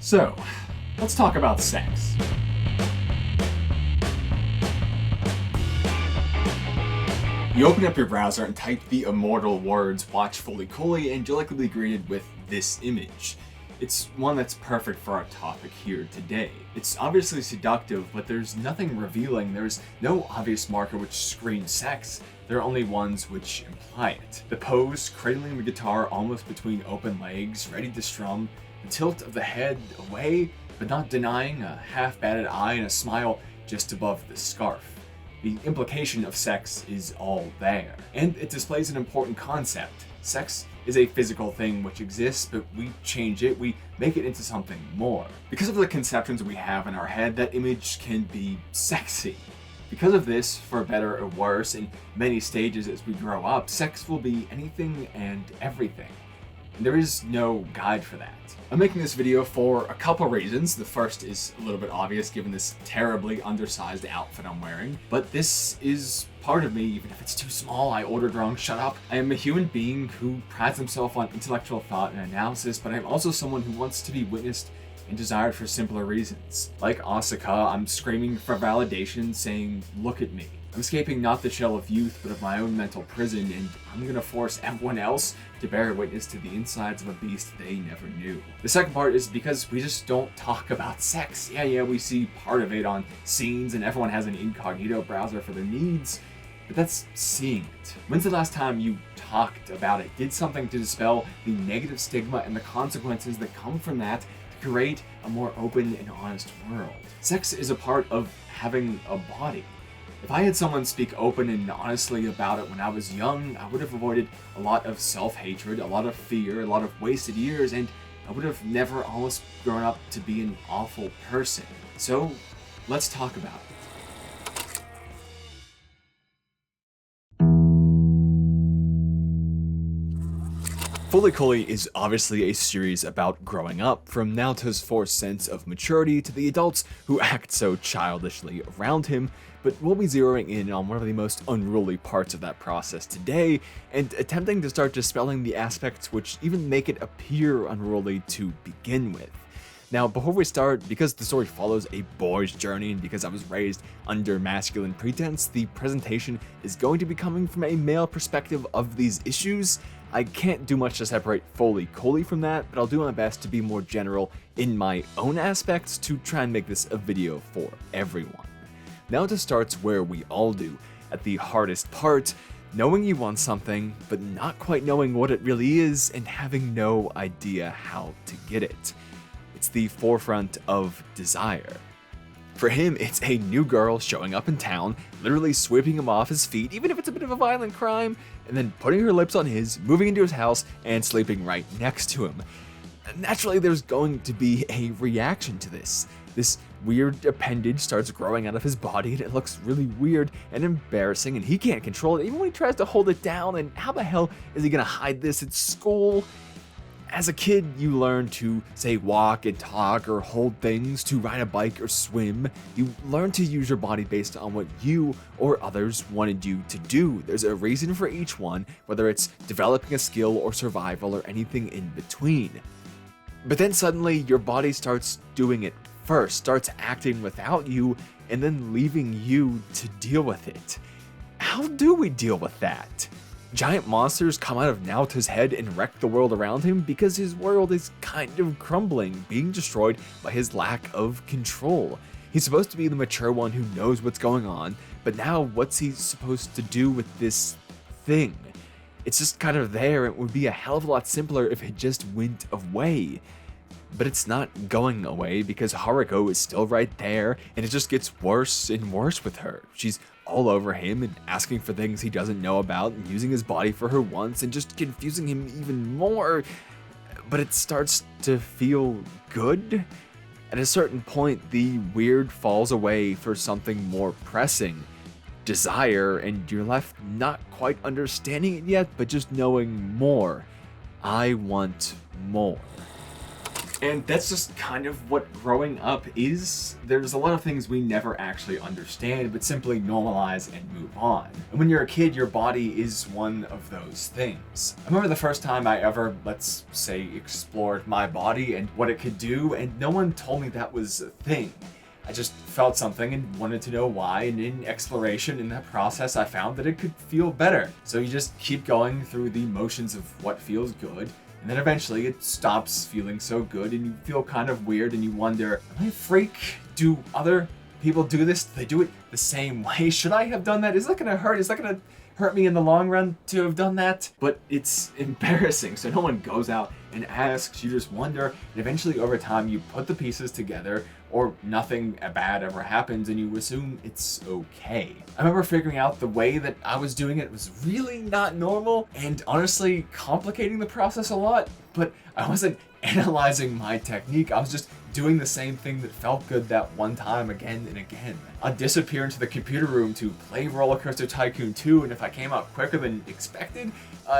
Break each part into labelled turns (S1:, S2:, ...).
S1: So, let's talk about sex. You open up your browser and type the immortal words "watch fully coolly" and you'll likely be greeted with this image. It's one that's perfect for our topic here today. It's obviously seductive, but there's nothing revealing. There's no obvious marker which screams sex. There are only ones which imply it. The pose, cradling the guitar almost between open legs, ready to strum, the tilt of the head away, but not denying, a half-batted eye and a smile just above the scarf. The implication of sex is all there, and it displays an important concept. Sex is a physical thing which exists, but we change it, we make it into something more. Because of the conceptions we have in our head, that image can be sexy. Because of this, for better or worse, in many stages as we grow up, sex will be anything and everything. And there is no guide for that. I'm making this video for a couple reasons. The first is a little bit obvious given this terribly undersized outfit I'm wearing, but this is part of me, even if it's too small. I ordered wrong, shut up. I am a human being who prides himself on intellectual thought and analysis, but I'm also someone who wants to be witnessed and desired for simpler reasons. Like Asuka, I'm screaming for validation, saying, "Look at me." I'm escaping not the shell of youth, but of my own mental prison, and I'm gonna force everyone else to bear witness to the insides of a beast they never knew. The second part is because we just don't talk about sex. Yeah, we see part of it on scenes, and everyone has an incognito browser for their needs, but that's seeing it. When's the last time you talked about it? Did something to dispel the negative stigma and the consequences that come from that to create a more open and honest world? Sex is a part of having a body. If I had someone speak open and honestly about it when I was young, I would have avoided a lot of self-hatred, a lot of fear, a lot of wasted years, and I would have never almost grown up to be an awful person. So, let's talk about it. Fully Coolly is obviously a series about growing up, from Naota's forced sense of maturity to the adults who act so childishly around him, but we'll be zeroing in on one of the most unruly parts of that process today, and attempting to start dispelling the aspects which even make it appear unruly to begin with. Now, before we start, because the story follows a boy's journey and because I was raised under masculine pretense, the presentation is going to be coming from a male perspective of these issues. I can't do much to separate Fully Coolly from that, but I'll do my best to be more general in my own aspects to try and make this a video for everyone. Naota starts where we all do, at the hardest part, knowing you want something, but not quite knowing what it really is and having no idea how to get it. It's the forefront of desire. For him, it's a new girl showing up in town, literally sweeping him off his feet, even if it's a bit of a violent crime, and then putting her lips on his, moving into his house, and sleeping right next to him. Naturally, there's going to be a reaction to this. This weird appendage starts growing out of his body, and it looks really weird and embarrassing, and he can't control it, even when he tries to hold it down, and how the hell is he gonna hide this at school? As a kid, you learn to, say, walk and talk or hold things, to ride a bike or swim. You learn to use your body based on what you or others wanted you to do. There's a reason for each one, whether it's developing a skill or survival or anything in between. But then suddenly, your body starts doing it first, starts acting without you, and then leaving you to deal with it. How do we deal with that? Giant monsters come out of Naota's head and wreck the world around him because his world is kind of crumbling, being destroyed by his lack of control. He's supposed to be the mature one who knows what's going on, but now what's he supposed to do with this thing? It's just kind of there. It would be a hell of a lot simpler if it just went away. But it's not going away because Haruko is still right there, and it just gets worse and worse with her. She's all over him and asking for things he doesn't know about and using his body for her wants and just confusing him even more. But it starts to feel good. At a certain point, the weird falls away for something more pressing. Desire, and you're left not quite understanding it yet, but just knowing more. I want more. And that's just kind of what growing up is. There's a lot of things we never actually understand, but simply normalize and move on. And when you're a kid, your body is one of those things. I remember the first time I ever, let's say, explored my body and what it could do, and no one told me that was a thing. I just felt something and wanted to know why, and in exploration, in that process, I found that it could feel better. So you just keep going through the motions of what feels good, and then eventually it stops feeling so good and you feel kind of weird and you wonder, am I a freak? Do other people do this? Do they do it the same way? Should I have done that? Is that gonna hurt? Is that gonna hurt me in the long run to have done that? But it's embarrassing, so no one goes out and asks. You just wonder, and eventually over time you put the pieces together, or nothing bad ever happens and you assume it's okay. I remember figuring out the way that I was doing it was really not normal and honestly complicating the process a lot, but I wasn't analyzing my technique. I was just doing the same thing that felt good that one time again and again. I'd disappear into the computer room to play Roller Coaster Tycoon 2, and if I came out quicker than expected,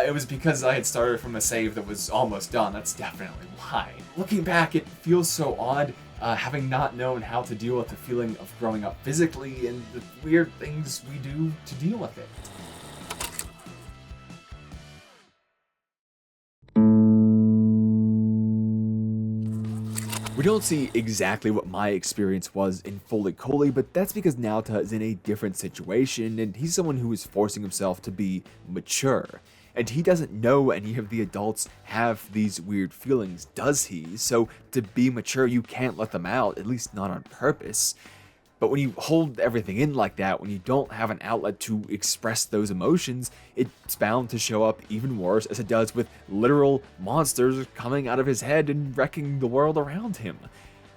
S1: it was because I had started from a save that was almost done. That's definitely why. Looking back, it feels so odd having not known how to deal with the feeling of growing up physically and the weird things we do to deal with it. We don't see exactly what my experience was in FLCL, but that's because Naota is in a different situation and he's someone who is forcing himself to be mature. And he doesn't know any of the adults have these weird feelings, does he? So to be mature, you can't let them out, at least not on purpose. But when you hold everything in like that, when you don't have an outlet to express those emotions, it's bound to show up even worse, as it does with literal monsters coming out of his head and wrecking the world around him.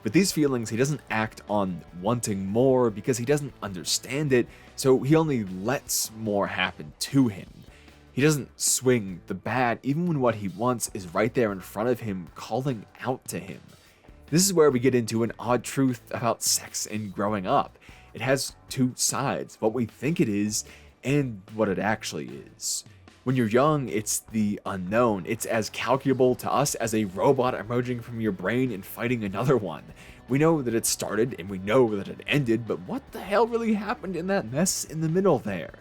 S1: With these feelings, he doesn't act on wanting more because he doesn't understand it, so he only lets more happen to him. He doesn't swing the bat even when what he wants is right there in front of him, calling out to him. This is where we get into an odd truth about sex and growing up. It has two sides, what we think it is and what it actually is. When you're young, it's the unknown. It's as calculable to us as a robot emerging from your brain and fighting another one. We know that it started and we know that it ended, but what the hell really happened in that mess in the middle there?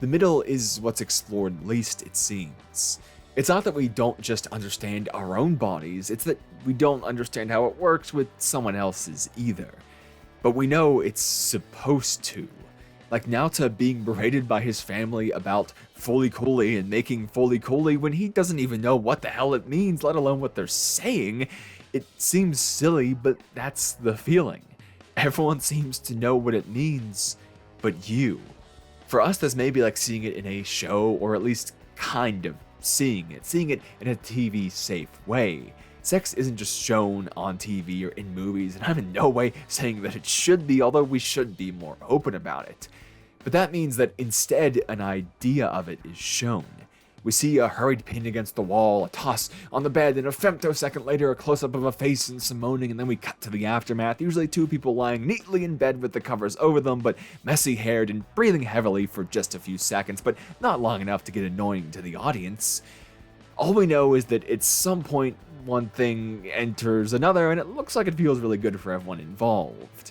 S1: The middle is what's explored least, it seems. It's not that we don't just understand our own bodies, it's that we don't understand how it works with someone else's either. But we know it's supposed to. Like Naota being berated by his family about FLCL and making FLCL when he doesn't even know what the hell it means, let alone what they're saying. It seems silly, but that's the feeling. Everyone seems to know what it means, but you. For us, this may be like seeing it in a show, or at least kind of seeing it in a TV safe way. Sex isn't just shown on TV or in movies, and I'm in no way saying that it should be, although we should be more open about it. But that means that instead, an idea of it is shown. We see a hurried pin against the wall, a toss on the bed, and a femtosecond later a close-up of a face and some moaning, and then we cut to the aftermath, usually two people lying neatly in bed with the covers over them, but messy-haired and breathing heavily for just a few seconds, but not long enough to get annoying to the audience. All we know is that at some point, one thing enters another, and it looks like it feels really good for everyone involved.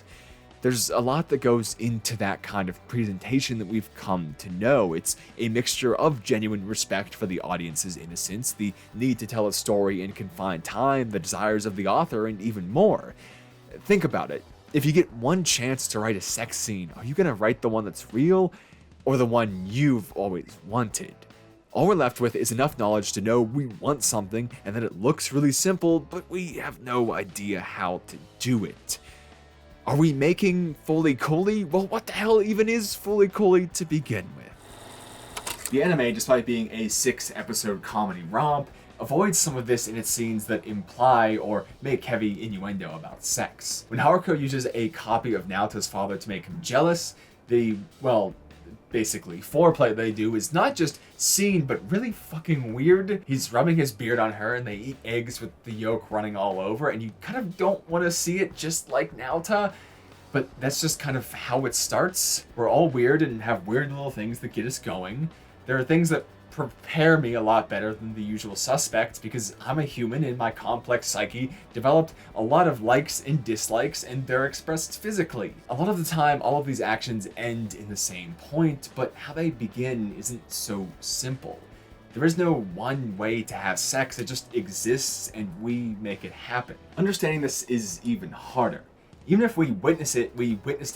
S1: There's a lot that goes into that kind of presentation that we've come to know. It's a mixture of genuine respect for the audience's innocence, the need to tell a story in confined time, the desires of the author, and even more. Think about it. If you get one chance to write a sex scene, are you going to write the one that's real, or the one you've always wanted? All we're left with is enough knowledge to know we want something, and that it looks really simple, but we have no idea how to do it. Are we making FLCL? Well, what the hell even is FLCL to begin with? The anime, despite being a 6-episode comedy romp, avoids some of this in its scenes that imply or make heavy innuendo about sex. When Haruko uses a copy of Naota's father to make him jealous, basically foreplay they do is not just seen, but really fucking weird. He's rubbing his beard on her and they eat eggs with the yolk running all over, and you kind of don't want to see it just like Naota, but that's just kind of how it starts. We're all weird and have weird little things that get us going. There are things that prepare me a lot better than the usual suspects because I'm a human and my complex psyche developed a lot of likes and dislikes, and they're expressed physically. A lot of the time, all of these actions end in the same point, but how they begin isn't so simple. There is no one way to have sex, it just exists and we make it happen. Understanding this is even harder. Even if we witnessed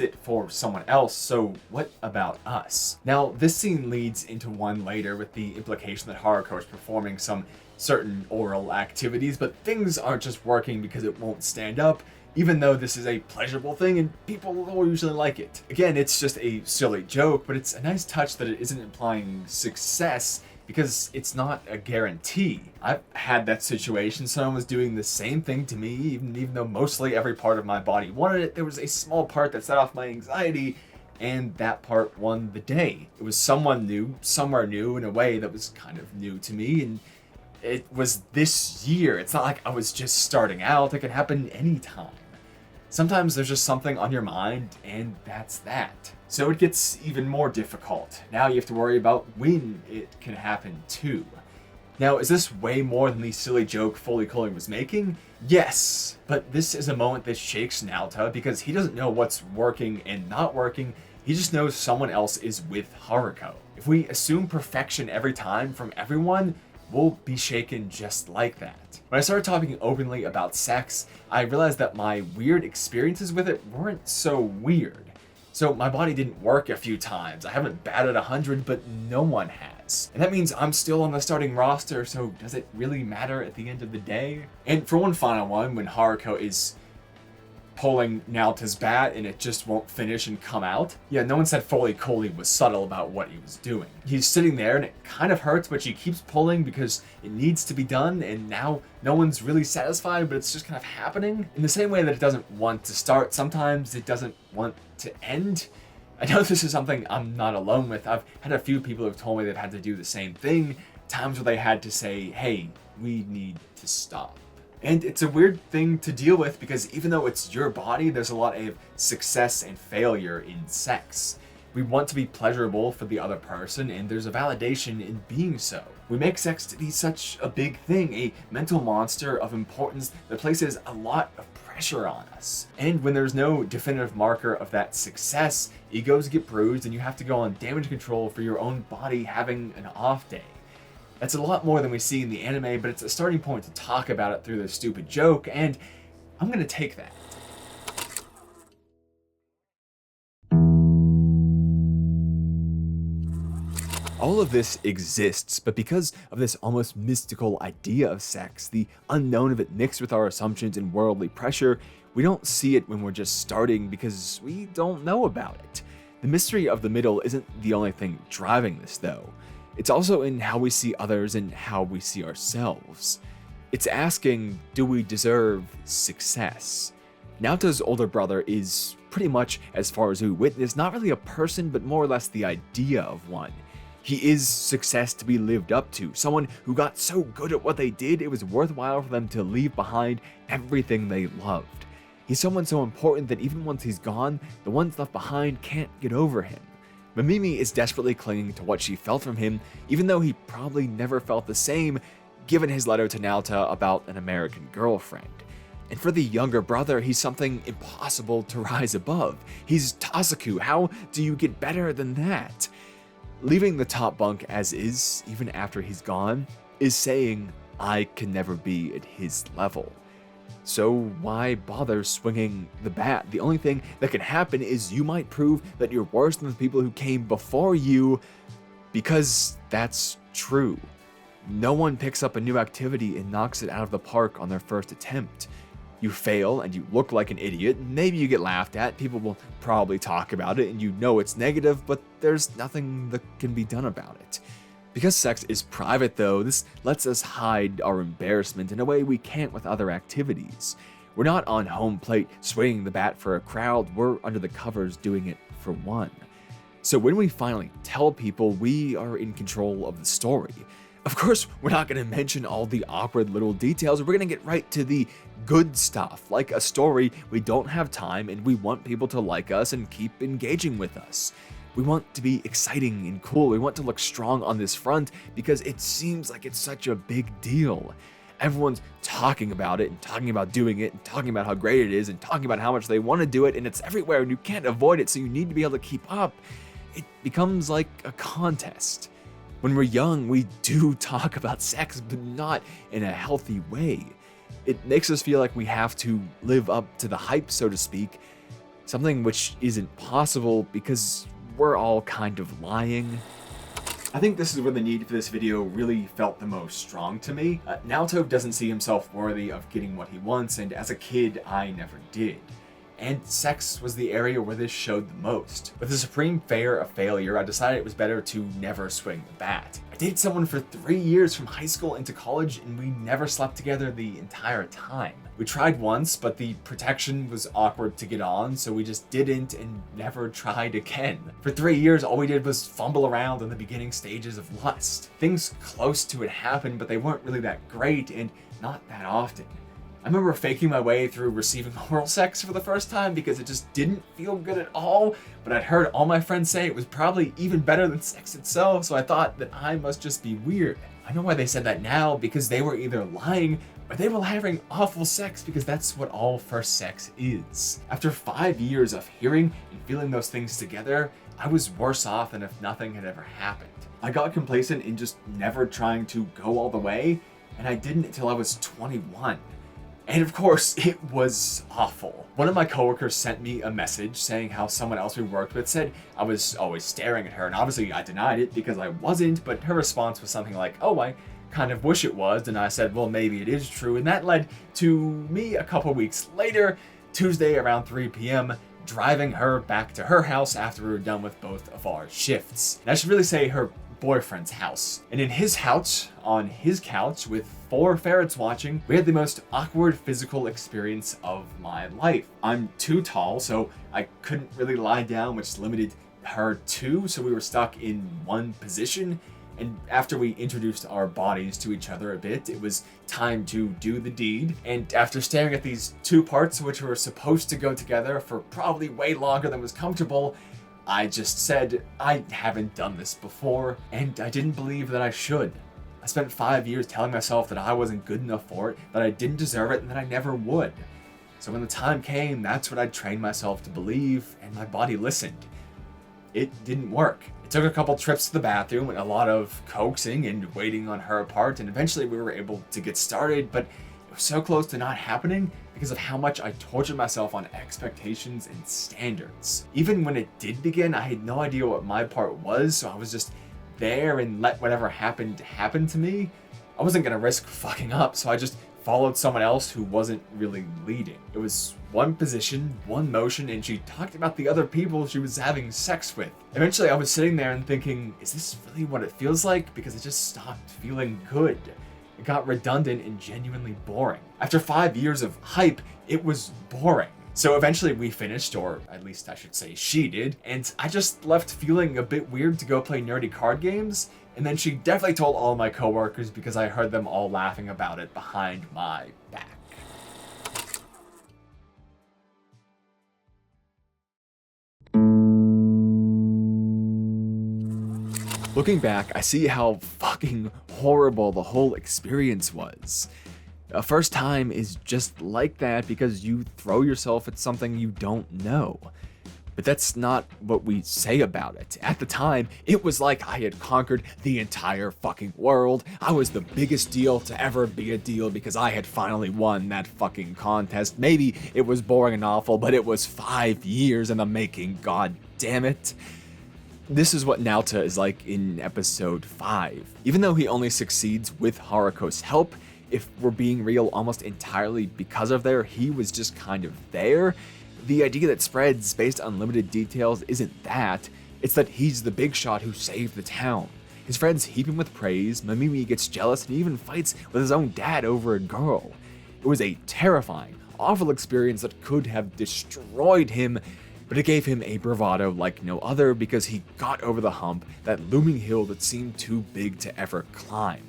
S1: it for someone else, so what about us? Now, this scene leads into one later with the implication that Haruko is performing some certain oral activities, but things aren't just working because it won't stand up, even though this is a pleasurable thing and people will usually like it. Again, it's just a silly joke, but it's a nice touch that it isn't implying success, because it's not a guarantee. I've had that situation. Someone was doing the same thing to me, even though mostly every part of my body wanted it. There was a small part that set off my anxiety, and that part won the day. It was someone new, somewhere new, in a way that was kind of new to me, and it was this year. It's not like I was just starting out. It could happen anytime. Sometimes there's just something on your mind, and that's that. So it gets even more difficult. Now you have to worry about when it can happen too. Now, is this way more than the silly joke FLCL was making? Yes, but this is a moment that shakes Naota because he doesn't know what's working and not working. He just knows someone else is with Haruko. If we assume perfection every time from everyone, we'll be shaken just like that. When I started talking openly about sex, I realized that my weird experiences with it weren't so weird. So my body didn't work a few times. I haven't batted 100, but no one has. And that means I'm still on the starting roster, so does it really matter at the end of the day? And for one final one, when Haruko is pulling Naota's bat and it just won't finish and come out. Yeah, no one said FLCL was subtle about what he was doing. He's sitting there and it kind of hurts, but she keeps pulling because it needs to be done, and now no one's really satisfied, but it's just kind of happening. In the same way that it doesn't want to start, sometimes it doesn't want to end. I know this is something I'm not alone with. I've had a few people who've told me they've had to do the same thing, times where they had to say, hey, we need to stop. And it's a weird thing to deal with because even though it's your body, there's a lot of success and failure in sex. We want to be pleasurable for the other person, and there's a validation in being so. We make sex to be such a big thing, a mental monster of importance that places a lot of pressure on us. And when there's no definitive marker of that success, egos get bruised and you have to go on damage control for your own body having an off day. That's a lot more than we see in the anime, but it's a starting point to talk about it through this stupid joke, and I'm gonna take that. All of this exists, but because of this almost mystical idea of sex, the unknown of it mixed with our assumptions and worldly pressure, we don't see it when we're just starting because we don't know about it. The mystery of the middle isn't the only thing driving this, though. It's also in how we see others and how we see ourselves. It's asking, do we deserve success? Naota's older brother is pretty much, as far as we witness, not really a person, but more or less the idea of one. He is success to be lived up to, someone who got so good at what they did, it was worthwhile for them to leave behind everything they loved. He's someone so important that even once he's gone, the ones left behind can't get over him. Mamimi is desperately clinging to what she felt from him, even though he probably never felt the same, given his letter to Naota about an American girlfriend. And for the younger brother, he's something impossible to rise above. He's Tasaku. How do you get better than that? Leaving the top bunk as is, even after he's gone, is saying, I can never be at his level. So why bother swinging the bat? The only thing that can happen is you might prove that you're worse than the people who came before you, because that's true. No one picks up a new activity and knocks it out of the park on their first attempt. You fail and you look like an idiot, maybe you get laughed at, people will probably talk about it and you know it's negative, but there's nothing that can be done about it. Because sex is private though, this lets us hide our embarrassment in a way we can't with other activities. We're not on home plate swinging the bat for a crowd, we're under the covers doing it for one. So when we finally tell people, we are in control of the story. Of course, we're not going to mention all the awkward little details, we're going to get right to the good stuff, like a story we don't have time and we want people to like us and keep engaging with us. We want to be exciting and cool. We want to look strong on this front because it seems like it's such a big deal. Everyone's talking about it and talking about doing it and talking about how great it is and talking about how much they want to do it, and it's everywhere and you can't avoid it, so you need to be able to keep up. It becomes like a contest. When we're young, we do talk about sex, but not in a healthy way. It makes us feel like we have to live up to the hype, so to speak, something which isn't possible because we're all kind of lying. I think this is where the need for this video really felt the most strong to me. Naota doesn't see himself worthy of getting what he wants, and as a kid, I never did. And sex was the area where this showed the most. With the supreme fear of failure, I decided it was better to never swing the bat. I dated someone for 3 years from high school into college, and we never slept together the entire time. We tried once, but the protection was awkward to get on, so we just didn't and never tried again. For 3 years, all we did was fumble around in the beginning stages of lust. Things close to it happened, but they weren't really that great and not that often. I remember faking my way through receiving oral sex for the first time because it just didn't feel good at all, but I'd heard all my friends say it was probably even better than sex itself, so I thought that I must just be weird. I know why they said that now, because they were either lying or they were having awful sex, because that's what all first sex is. After 5 years of hearing and feeling those things together, I was worse off than if nothing had ever happened. I got complacent in just never trying to go all the way, and I didn't until I was 21. And of course, it was awful. One of my coworkers sent me a message saying how someone else we worked with said I was always staring at her, and obviously I denied it because I wasn't, but her response was something like, "Oh, I kind of wish it was," and I said, well, maybe it is true, and that led to me a couple weeks later, Tuesday around 3 p.m., driving her back to her house after we were done with both of our shifts. And I should really say her boyfriend's house. And in his house, on his couch with 4 ferrets watching, we had the most awkward physical experience of my life. I'm too tall, so I couldn't really lie down, which limited her too, so we were stuck in one position. And after we introduced our bodies to each other a bit, it was time to do the deed. And after staring at these 2 parts which were supposed to go together for probably way longer than was comfortable, I just said, I haven't done this before, and I didn't believe that I should. I spent 5 years telling myself that I wasn't good enough for it, that I didn't deserve it, and that I never would. So when the time came, that's what I trained myself to believe, and my body listened. It didn't work. It took a couple trips to the bathroom and a lot of coaxing and waiting on her part, and eventually we were able to get started, but it was so close to not happening because of how much I tortured myself on expectations and standards. Even when it did begin, I had no idea what my part was, so I was just there and let whatever happened happen to me. I wasn't gonna risk fucking up, so I just followed someone else who wasn't really leading. It was one position, one motion, and she talked about the other people she was having sex with. Eventually I was sitting there and thinking, is this really what it feels like? Because it just stopped feeling good. It got redundant and genuinely boring. After 5 years of hype, it was boring. So eventually we finished, or at least I should say she did, and I just left feeling a bit weird to go play nerdy card games, and then she definitely told all my coworkers because I heard them all laughing about it behind my back. Looking back, I see how fucking horrible the whole experience was. A first time is just like that because you throw yourself at something you don't know. But that's not what we say about it. At the time, it was like I had conquered the entire fucking world. I was the biggest deal to ever be a deal because I had finally won that fucking contest. Maybe it was boring and awful, but it was 5 years in the making, god damn it. This is what Naota is like in episode 5. Even though he only succeeds with Haruko's help, if we're being real, almost entirely because of he was just kind of there. The idea that spreads based on limited details isn't that, it's that he's the big shot who saved the town. His friends heap him with praise, Mamimi gets jealous and even fights with his own dad over a girl. It was a terrifying, awful experience that could have destroyed him, but it gave him a bravado like no other because he got over the hump, that looming hill that seemed too big to ever climb.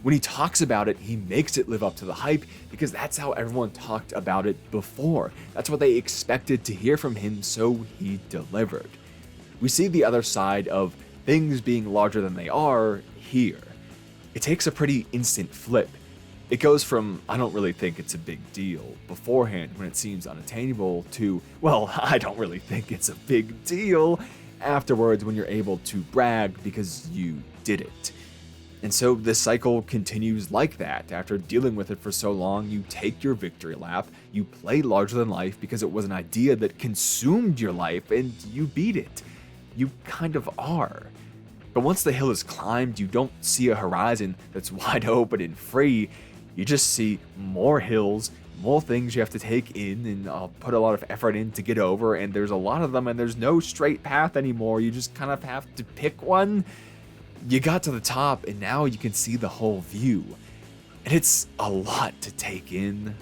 S1: When he talks about it, he makes it live up to the hype because that's how everyone talked about it before. That's what they expected to hear from him, so he delivered. We see the other side of things being larger than they are here. It takes a pretty instant flip. It goes from, I don't really think it's a big deal, beforehand when it seems unattainable, to, well, I don't really think it's a big deal, afterwards when you're able to brag because you did it. And so this cycle continues like that. After dealing with it for so long, you take your victory lap, you play larger than life because it was an idea that consumed your life, and you beat it. You kind of are. But once the hill is climbed, you don't see a horizon that's wide open and free. You just see more hills, more things you have to take in and put a lot of effort in to get over, and there's a lot of them, and there's no straight path anymore. You just kind of have to pick one. You got to the top, and now you can see the whole view. And it's a lot to take in.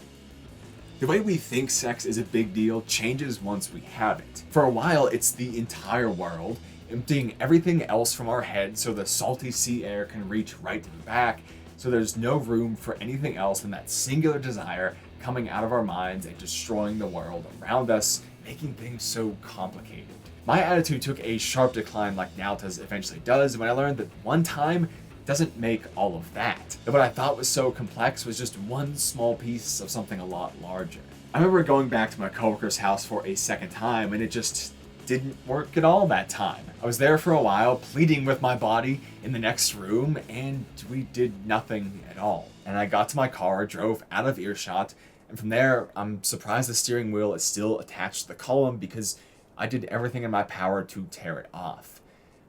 S1: The way we think sex is a big deal changes once we have it. For a while, it's the entire world, emptying everything else from our head so the salty sea air can reach right to the back, so there's no room for anything else than that singular desire coming out of our minds and destroying the world around us, making things so complicated. My attitude took a sharp decline like Naota's eventually does when I learned that one time doesn't make all of that. That what I thought was so complex was just one small piece of something a lot larger. I remember going back to my coworker's house for a second time, and it just didn't work at all that time. I was there for a while, pleading with my body in the next room, and we did nothing at all. And I got to my car, drove out of earshot, and from there, I'm surprised the steering wheel is still attached to the column because I did everything in my power to tear it off.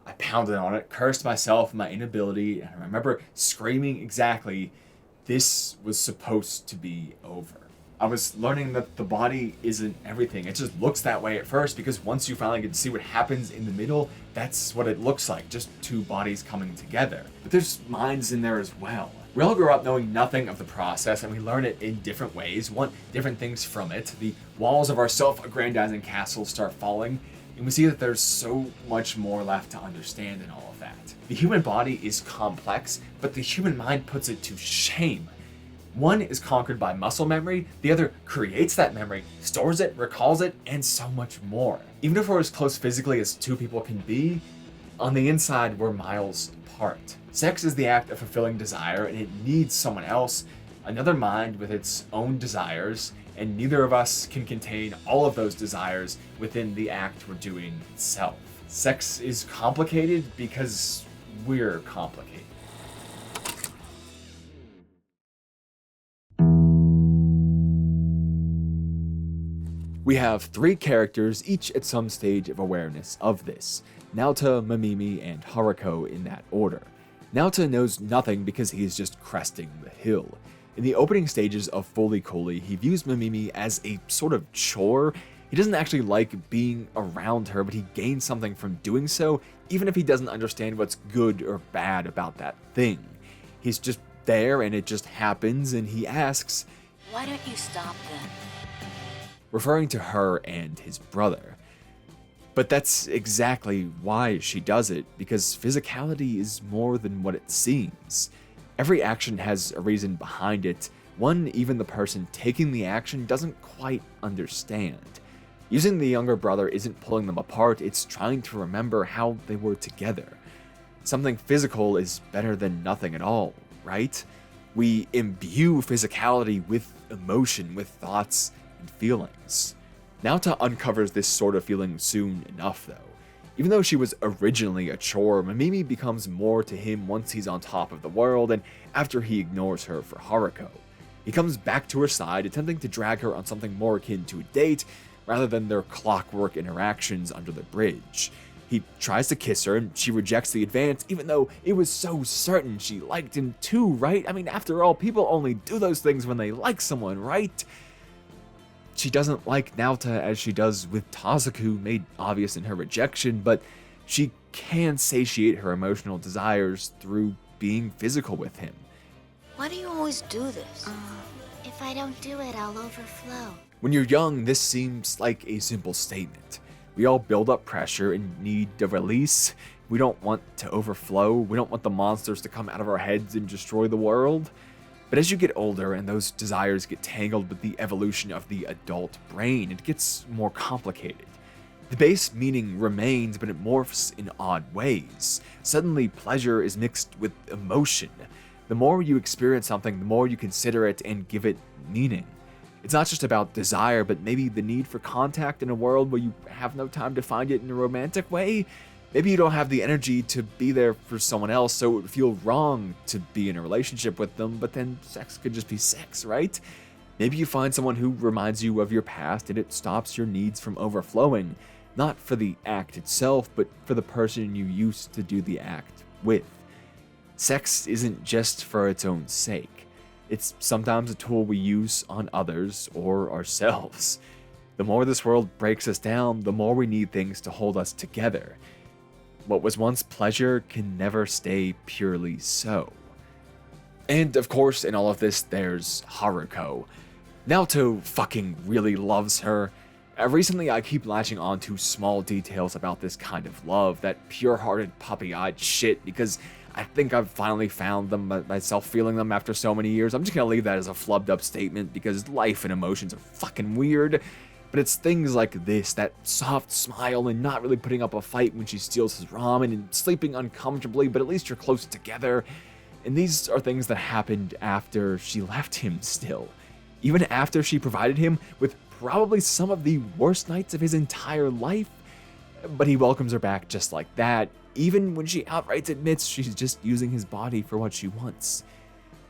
S1: I pounded on it, cursed myself and my inability, and I remember screaming exactly, this was supposed to be over. I was learning that the body isn't everything. It just looks that way at first because once you finally get to see what happens in the middle, that's what it looks like, just two bodies coming together. But there's minds in there as well. We all grow up knowing nothing of the process, and we learn it in different ways, want different things from it. The walls of our self-aggrandizing castles start falling, and we see that there's so much more left to understand in all of that. The human body is complex, but the human mind puts it to shame. One is conquered by muscle memory, the other creates that memory, stores it, recalls it, and so much more. Even if we're as close physically as two people can be, on the inside we're miles apart. Sex is the act of fulfilling desire, and it needs someone else, another mind with its own desires, and neither of us can contain all of those desires within the act we're doing itself. Sex is complicated because we're complicated. We have three characters, each at some stage of awareness of this. Naota, Mamimi, and Haruko in that order. Naota knows nothing because he is just cresting the hill. In the opening stages of Fully Coolly, he views Mamimi as a sort of chore. He doesn't actually like being around her, but he gains something from doing so, even if he doesn't understand what's good or bad about that thing. He's just there and it just happens, and he asks,
S2: "Why don't you stop then?"
S1: referring to her and his brother. But that's exactly why she does it, because physicality is more than what it seems. Every action has a reason behind it, one even the person taking the action doesn't quite understand. Using the younger brother isn't pulling them apart, it's trying to remember how they were together. Something physical is better than nothing at all, right? We imbue physicality with emotion, with thoughts and feelings. Naota uncovers this sort of feeling soon enough, though. Even though she was originally a chore, Mamimi becomes more to him once he's on top of the world and after he ignores her for Haruko. He comes back to her side, attempting to drag her on something more akin to a date, rather than their clockwork interactions under the bridge. He tries to kiss her, and she rejects the advance, even though it was so certain she liked him too, right? I mean, after all, people only do those things when they like someone, right? She doesn't like Naota as she does with Tazaku, made obvious in her rejection, but she can satiate her emotional desires through being physical with him.
S2: Why do you always do this?
S3: If I don't do it, I'll overflow.
S1: When you're young, this seems like a simple statement. We all build up pressure and need a release. We don't want to overflow. We don't want the monsters to come out of our heads and destroy the world. But as you get older and those desires get tangled with the evolution of the adult brain, it gets more complicated. The base meaning remains, but it morphs in odd ways. Suddenly, pleasure is mixed with emotion. The more you experience something, the more you consider it and give it meaning. It's not just about desire, but maybe the need for contact in a world where you have no time to find it in a romantic way. Maybe you don't have the energy to be there for someone else, so it would feel wrong to be in a relationship with them, but then sex could just be sex, right? Maybe you find someone who reminds you of your past and it stops your needs from overflowing, not for the act itself, but for the person you used to do the act with. Sex isn't just for its own sake. It's sometimes a tool we use on others or ourselves. The more this world breaks us down, the more we need things to hold us together. What was once pleasure can never stay purely so. And of course, in all of this, there's Haruko. Naoto fucking really loves her. Recently, I keep latching on to small details about this kind of love, that pure-hearted, puppy-eyed shit, because I think I've finally found them myself feeling them after so many years. I'm just gonna leave that as a flubbed up statement because life and emotions are fucking weird. But it's things like this, that soft smile and not really putting up a fight when she steals his ramen and sleeping uncomfortably, but at least you're close together. And these are things that happened after she left him still. Even after she provided him with probably some of the worst nights of his entire life. But he welcomes her back just like that, even when she outright admits she's just using his body for what she wants.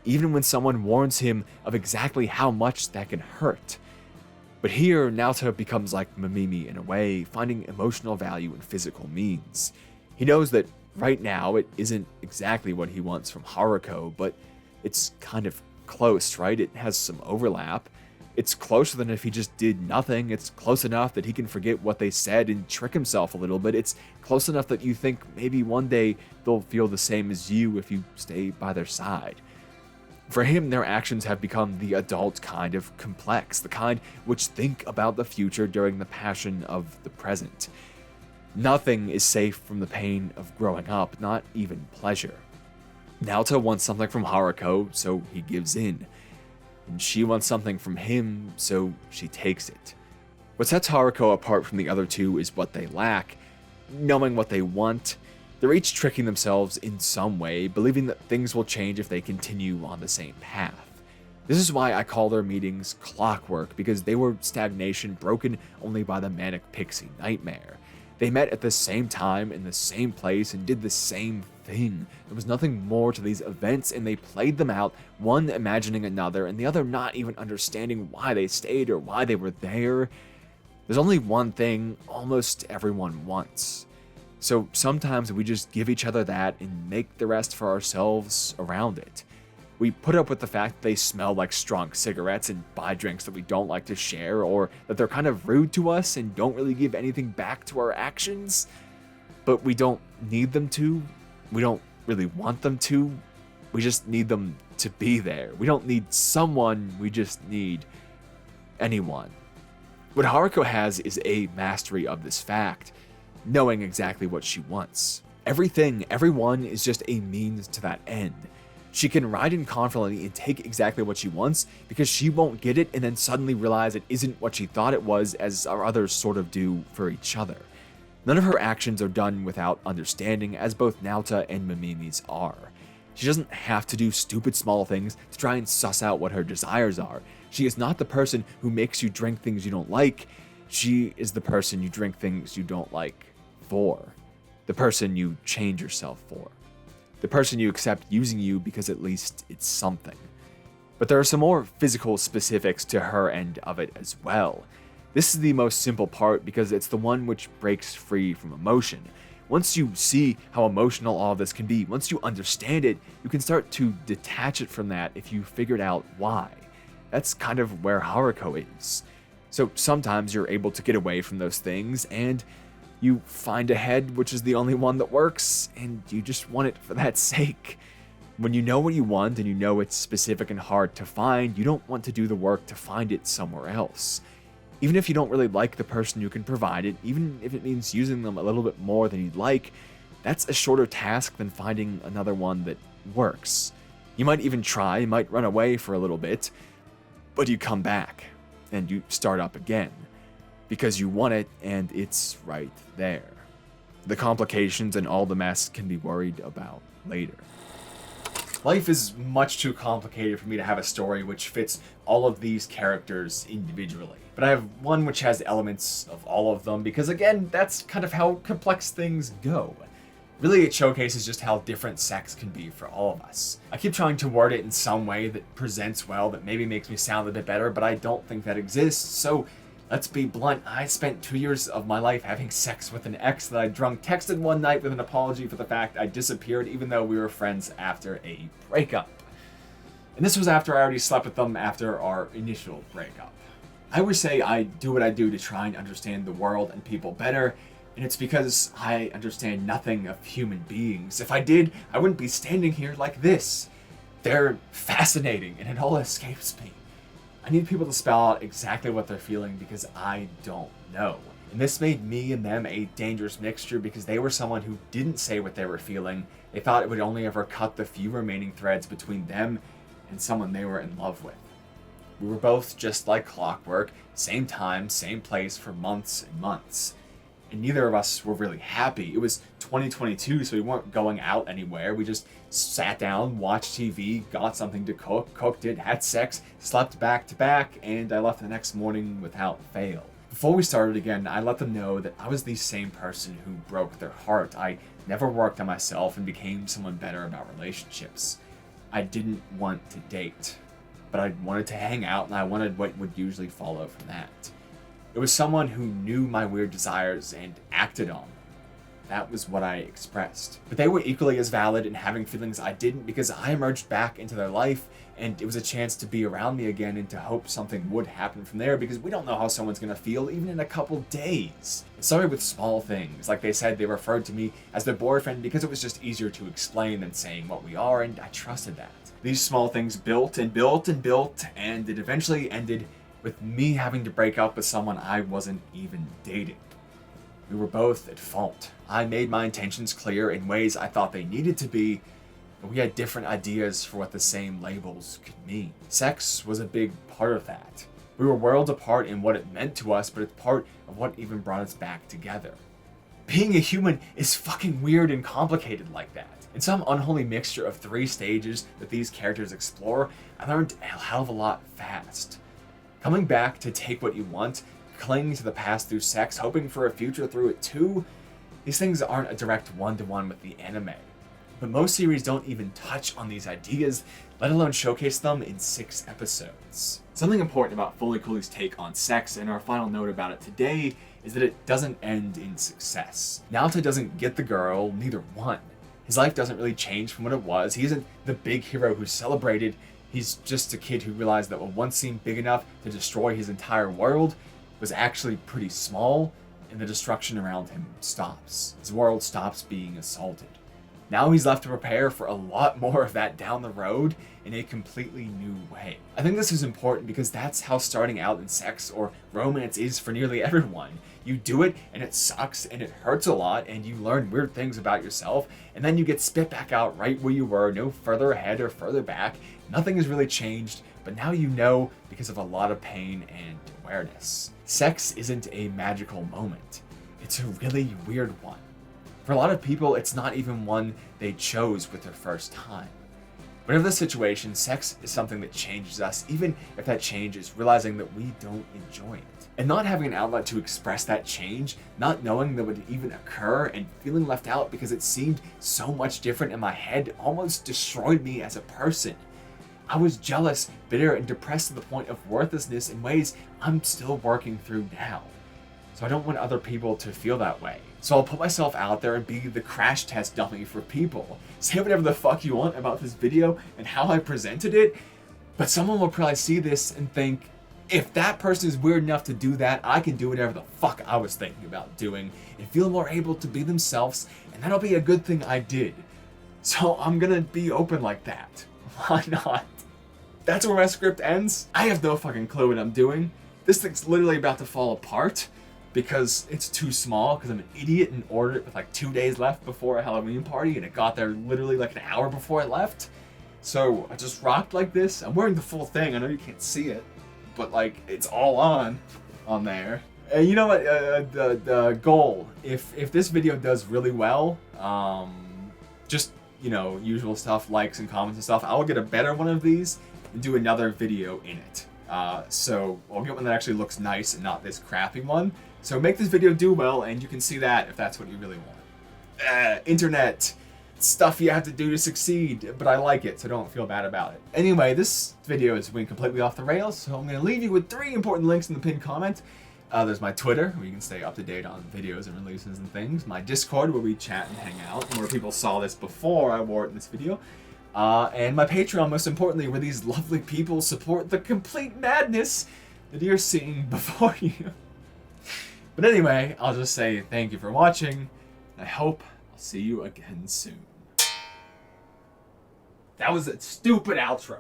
S1: Even when someone warns him of exactly how much that can hurt. But here, Naota becomes like Mamimi in a way, finding emotional value in physical means. He knows that right now it isn't exactly what he wants from Haruko, but it's kind of close, right? It has some overlap. It's closer than if he just did nothing. It's close enough that he can forget what they said and trick himself a little bit. It's close enough that you think maybe one day they'll feel the same as you if you stay by their side. For him, their actions have become the adult kind of complex, the kind which think about the future during the passion of the present. Nothing is safe from the pain of growing up, not even pleasure. Naota wants something from Haruko, so he gives in. And she wants something from him, so she takes it. What sets Haruko apart from the other two is what they lack, knowing what they want. They're each tricking themselves in some way, believing that things will change if they continue on the same path. This is why I call their meetings clockwork, because they were stagnation broken only by the manic pixie nightmare. They met at the same time, in the same place, and did the same thing. There was nothing more to these events, and they played them out, one imagining another, and the other not even understanding why they stayed or why they were there. There's only one thing almost everyone wants. So sometimes we just give each other that and make the rest for ourselves around it. We put up with the fact that they smell like strong cigarettes and buy drinks that we don't like to share, or that they're kind of rude to us and don't really give anything back to our actions. But we don't need them to. We don't really want them to. We just need them to be there. We don't need someone, we just need anyone. What Haruko has is a mastery of this fact, knowing exactly what she wants. Everything, everyone is just a means to that end. She can ride in confidently and take exactly what she wants because she won't get it and then suddenly realize it isn't what she thought it was, as our others sort of do for each other. None of her actions are done without understanding, as both Naota and Mamimi's are. She doesn't have to do stupid small things to try and suss out what her desires are. She is not the person who makes you drink things you don't like. She is the person you drink things you don't like for. The person you change yourself for. The person you accept using you because at least it's something. But there are some more physical specifics to her end of it as well. This is the most simple part because it's the one which breaks free from emotion. Once you see how emotional all of this can be, once you understand it, you can start to detach it from that if you figured out why. That's kind of where Haruko is. So sometimes you're able to get away from those things and you find a head which is the only one that works, and you just want it for that sake. When you know what you want and you know it's specific and hard to find, you don't want to do the work to find it somewhere else. Even if you don't really like the person who can provide it, even if it means using them a little bit more than you'd like, that's a shorter task than finding another one that works. You might even try, you might run away for a little bit, but you come back and you start up again. because you want it and it's right there. The complications and all the mess can be worried about later. Life is much too complicated for me to have a story which fits all of these characters individually. But I have one which has elements of all of them because, again, that's kind of how complex things go. Really, it showcases just how different sex can be for all of us. I keep trying to word it in some way that presents well, that maybe makes me sound a bit better, but I don't think that exists, so let's be blunt. I spent 2 years of my life having sex with an ex that I drunk texted one night with an apology for the fact I disappeared even though we were friends after a breakup. And this was after I already slept with them after our initial breakup. I always say I do what I do to try and understand the world and people better, and it's because I understand nothing of human beings. If I did, I wouldn't be standing here like this. They're fascinating, and it all escapes me. I need people to spell out exactly what they're feeling because I don't know. And this made me and them a dangerous mixture because they were someone who didn't say what they were feeling. They thought it would only ever cut the few remaining threads between them and someone they were in love with. We were both just like clockwork, same time, same place for months and months. And neither of us were really happy. It was 2022, so we weren't going out anywhere. We just sat down, watched TV, got something to cook, cooked it, had sex, slept back to back, and I left the next morning without fail. Before we started again, I let them know that I was the same person who broke their heart. I never worked on myself and became someone better about relationships. I didn't want to date, but I wanted to hang out, and I wanted what would usually follow from that. It was someone who knew my weird desires and acted on them. That was what I expressed. But they were equally as valid in having feelings I didn't because I emerged back into their life and it was a chance to be around me again and to hope something would happen from there because we don't know how someone's gonna feel even in a couple days. It started with small things. Like they said, they referred to me as their boyfriend because it was just easier to explain than saying what we are, and I trusted that. These small things built and built and built, and it eventually ended with me having to break up with someone I wasn't even dating. We were both at fault. I made my intentions clear in ways I thought they needed to be, but we had different ideas for what the same labels could mean. Sex was a big part of that. We were worlds apart in what it meant to us, but it's part of what even brought us back together. Being a human is fucking weird and complicated like that. In some unholy mixture of 3 stages that these characters explore, I learned a hell of a lot fast. Coming back to take what you want, clinging to the past through sex, hoping for a future through it too, these things aren't a direct one-to-one with the anime. But most series don't even touch on these ideas, let alone showcase them in 6 episodes. Something important about Fully Cooley's take on sex and our final note about it today is that it doesn't end in success. Naota doesn't get the girl, neither one. His life doesn't really change from what it was. He isn't the big hero who's celebrated. He's just a kid who realized that what once seemed big enough to destroy his entire world was actually pretty small, and the destruction around him stops. His world stops being assaulted. Now he's left to prepare for a lot more of that down the road in a completely new way. I think this is important because that's how starting out in sex or romance is for nearly everyone. You do it and it sucks and it hurts a lot and you learn weird things about yourself and then you get spit back out right where you were, no further ahead or further back. Nothing has really changed, but now you know because of a lot of pain and awareness. Sex isn't a magical moment. It's a really weird one. For a lot of people, it's not even one they chose with their first time. Whatever the situation, sex is something that changes us, even if that change is realizing that we don't enjoy it. And not having an outlet to express that change, not knowing that would even occur, and feeling left out because it seemed so much different in my head almost destroyed me as a person. I was jealous, bitter, and depressed to the point of worthlessness in ways I'm still working through now. So I don't want other people to feel that way. So I'll put myself out there and be the crash test dummy for people. Say whatever the fuck you want about this video and how I presented it, but someone will probably see this and think, if that person is weird enough to do that, I can do whatever the fuck I was thinking about doing and feel more able to be themselves, and that'll be a good thing I did. So I'm gonna be open like that. Why not? That's where my script ends. I have no fucking clue what I'm doing. This thing's literally about to fall apart because it's too small because I'm an idiot and ordered it with like 2 days left before a Halloween party and it got there literally like an hour before I left. So I just rocked like this. I'm wearing the full thing. I know you can't see it, but like it's all on there. You know what? The goal, if this video does really well, just, you know, usual stuff, likes and comments and stuff, I will get a better one of these and do another video in it. So I'll get one that actually looks nice and not this crappy one. So make this video do well, and you can see that if that's what you really want. Internet stuff you have to do to succeed, but I like it, so don't feel bad about it. Anyway, this video is went completely off the rails, so I'm going to leave you with 3 important links in the pinned comment. There's my Twitter, where you can stay up to date on videos and releases and things. My Discord, where we chat and hang out, and where people saw this before I wore it in this video. And my Patreon, most importantly, where these lovely people support the complete madness that you're seeing before you. But anyway, I'll just say thank you for watching. I hope I'll see you again soon. That was a stupid outro.